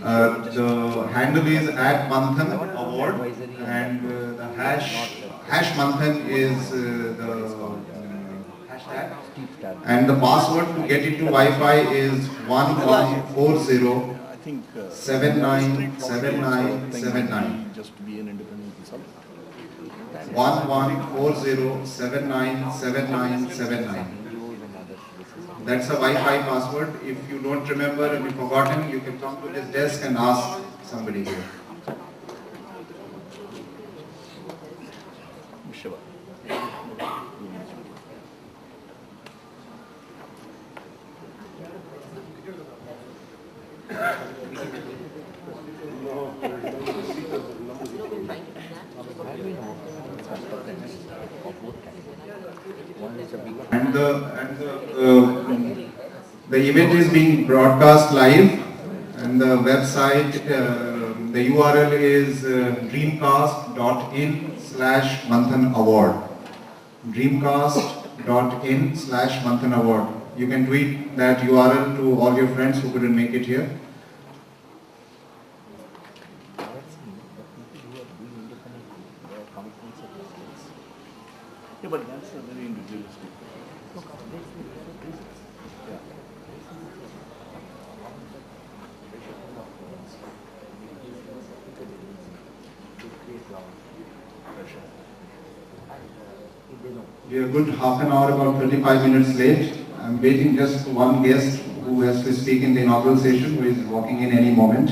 The handle is @Manthan_award, and the hash Manthan is the hashtag, and the password to get into Wi-Fi is 1140797979. Just to be an independent consultant. 1140797979. That's a Wi-Fi password. If you don't remember and you've forgotten, you can come to this desk and ask somebody here. Shiva. And the event is being broadcast live, and the website, the URL is dreamcast.in/Manthan Award. Dreamcast.in/Manthan Award. You can tweet that URL to all your friends who couldn't make it here. Yeah, but that's a very individualistic. We are good half an hour, about 25 minutes late. I'm waiting just for one guest who has to speak in the inaugural session, who is walking in any moment,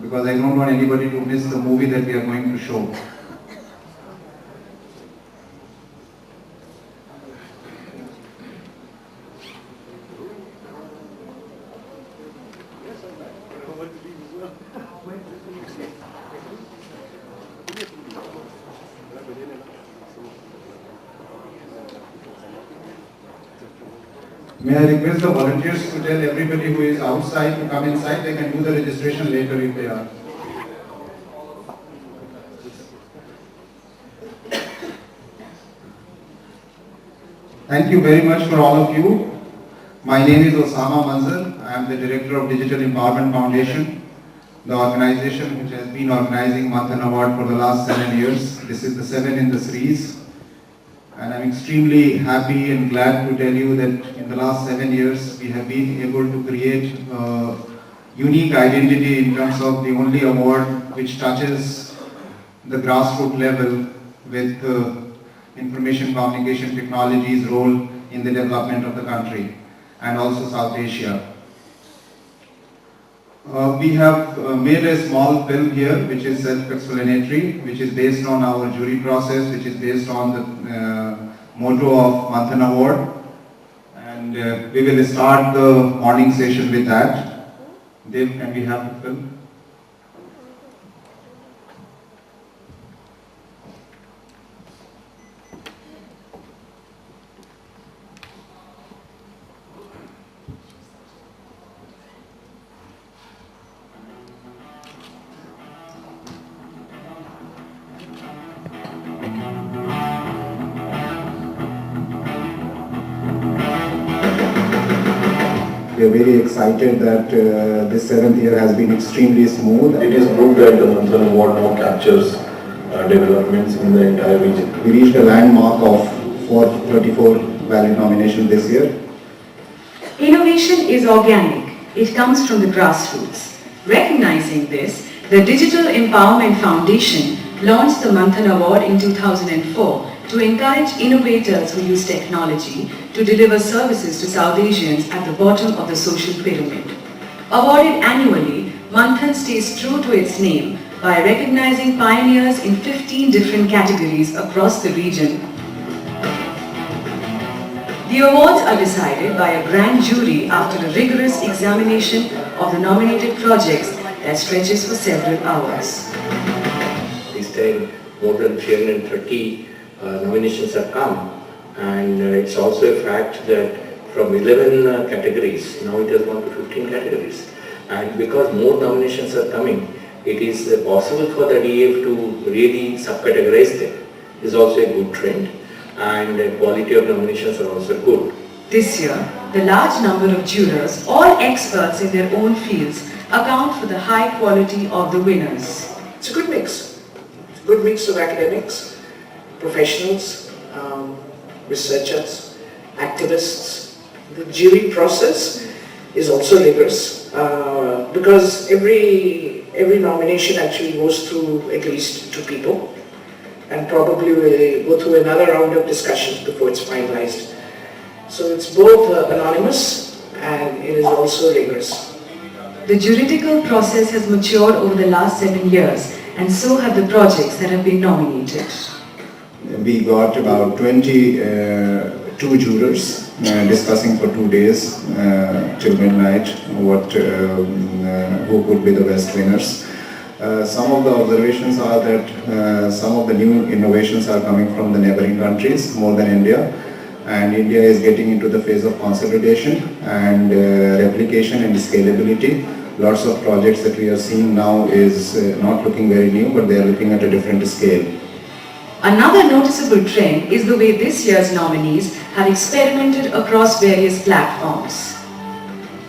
because I don't want anybody to miss the movie that we are going to show. May I request the volunteers to tell everybody who is outside to come inside? They can do the registration later if they are. Thank you very much for all of you. My name is Osama Manzar. I am the Director of Digital Empowerment Foundation, the organization which has been organizing Manthan Award for the last 7 years. This is the 7th in the series. And I'm extremely happy and glad to tell you that in the last 7 years, we have been able to create a unique identity in terms of the only award which touches the grassroots level with information communication technology's role in the development of the country and also South Asia. We have made a small film here which is self-explanatory, which is based on our jury process, which is based on the motto of Manthan Award, and we will start the morning session with that. Dev, can we have the film? We are very excited that this 7th year has been extremely smooth. It is proved that the Manthan Award now captures developments in the entire region. We reached a landmark of 434 valid nominations this year. Innovation is organic. It comes from the grassroots. Recognizing this, the Digital Empowerment Foundation launched the Manthan Award in 2004 to encourage innovators who use technology to deliver services to South Asians at the bottom of the social pyramid. Awarded annually, Manthan stays true to its name by recognizing pioneers in 15 different categories across the region. The awards are decided by a grand jury after a rigorous examination of the nominated projects that stretches for several hours. This time, more than 330 nominations have come, and it's also a fact that from 11 categories, now it has gone to 15 categories. And because more nominations are coming, it is possible for the DEF to really subcategorize them. This is also a good trend, and the quality of nominations are also good. This year, the large number of jurors, all experts in their own fields, account for the high quality of the winners. It's a good mix. It's a good mix of academics, professionals, researchers, activists. The jury process is also rigorous because every nomination actually goes through at least 2 people and probably will go through another round of discussions before it's finalized. So it's both anonymous and it is also rigorous. The juridical process has matured over the last 7 years, and so have the projects that have been nominated. We got about 22 jurors discussing for 2 days till midnight who could be the best winners. Some of the observations are that some of the new innovations are coming from the neighboring countries more than India, and India is getting into the phase of consolidation and replication and scalability. Lots of projects that we are seeing now is not looking very new, but they are looking at a different scale. Another noticeable trend is the way this year's nominees have experimented across various platforms.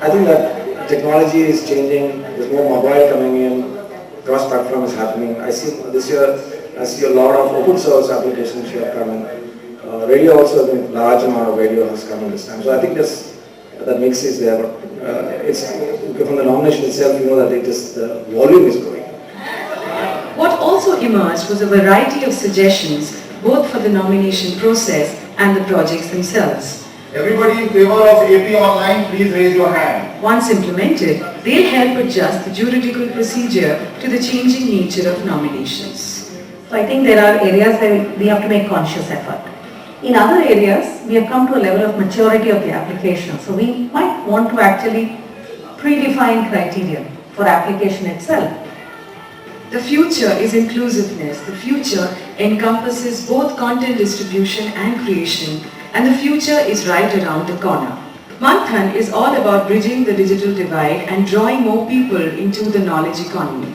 I think that technology is changing, there's more mobile coming in, cross-platform is happening. I see this year, I see a lot of open source applications here coming. Radio also, a large amount of radio has come in this time. So I think that mix is there, but it's from the nomination itself, you know that the volume is growing. What also emerged was a variety of suggestions, both for the nomination process and the projects themselves. Everybody in favor of AP Online, please raise your hand. Once implemented, they'll help adjust the juridical procedure to the changing nature of nominations. So I think there are areas where we have to make conscious effort. In other areas, we have come to a level of maturity of the application. So we might want to actually predefine criteria for application itself. The future is inclusiveness. The future encompasses both content distribution and creation, and the future is right around the corner. Manthan is all about bridging the digital divide and drawing more people into the knowledge economy.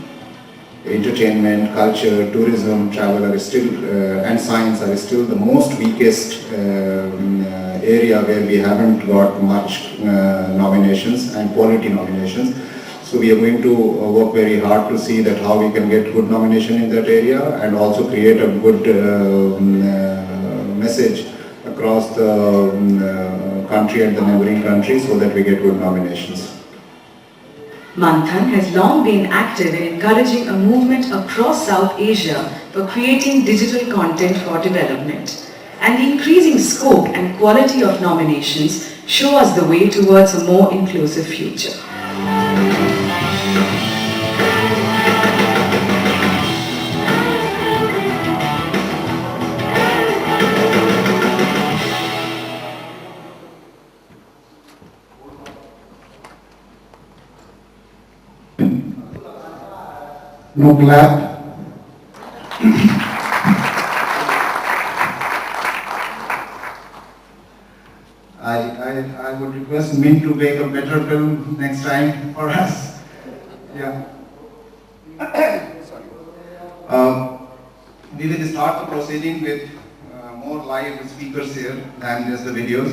Entertainment, culture, tourism, travel are still, and science are still the most weakest area where we haven't got much nominations and quality nominations. So we are going to work very hard to see that how we can get good nomination in that area and also create a good message across the country and the neighboring countries so that we get good nominations. Manthan has long been active in encouraging a movement across South Asia for creating digital content for development. And the increasing scope and quality of nominations show us the way towards a more inclusive future. No clap. I would request Mint to make a better film next time for us. Yeah. We will start the proceeding with more live speakers here than just the videos.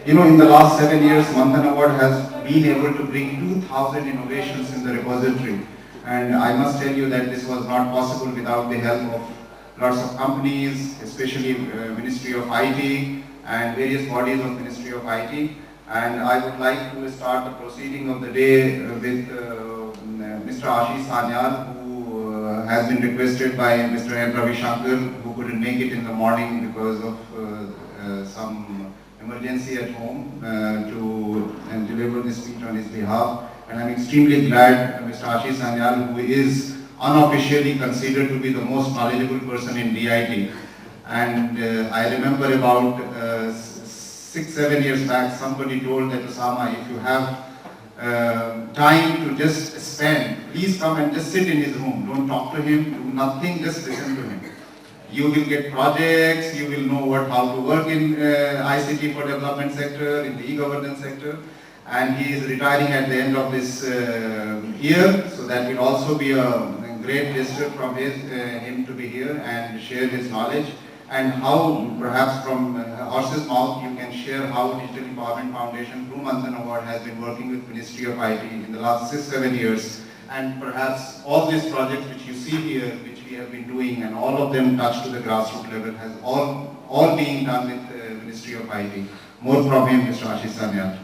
In the last 7 years, Manthan Award has been able to bring 2,000 innovations in the repository. And I must tell you that this was not possible without the help of lots of companies, especially Ministry of IT and various bodies of Ministry of IT. And I would like to start the proceeding of the day with Mr. Ashish Sanyal, who has been requested by Mr. M. Ravi Shankar, who couldn't make it in the morning because of some emergency at home to deliver this speech on his behalf. And I'm extremely glad Mr. Ashish Sanyal, who is unofficially considered to be the most knowledgeable person in DIT. And I remember about 6-7 years back, somebody told that Osama, if you have time to just spend, please come and just sit in his room. Don't talk to him, do nothing, just listen to him. You will get projects, you will know how to work in ICT for development sector, in the e-governance sector. And he is retiring at the end of this year, so that will also be a great gesture from him to be here and share his knowledge. and how perhaps from horse's mouth you can share how Digital Empowerment Foundation through Manthan Award has been working with Ministry of IT in the last 6-7 years, and perhaps all these projects which you see here, which we have been doing, and all of them touched to the grassroots level, has all being done with Ministry of IT. More from him, Mr. Ashish Sanyal.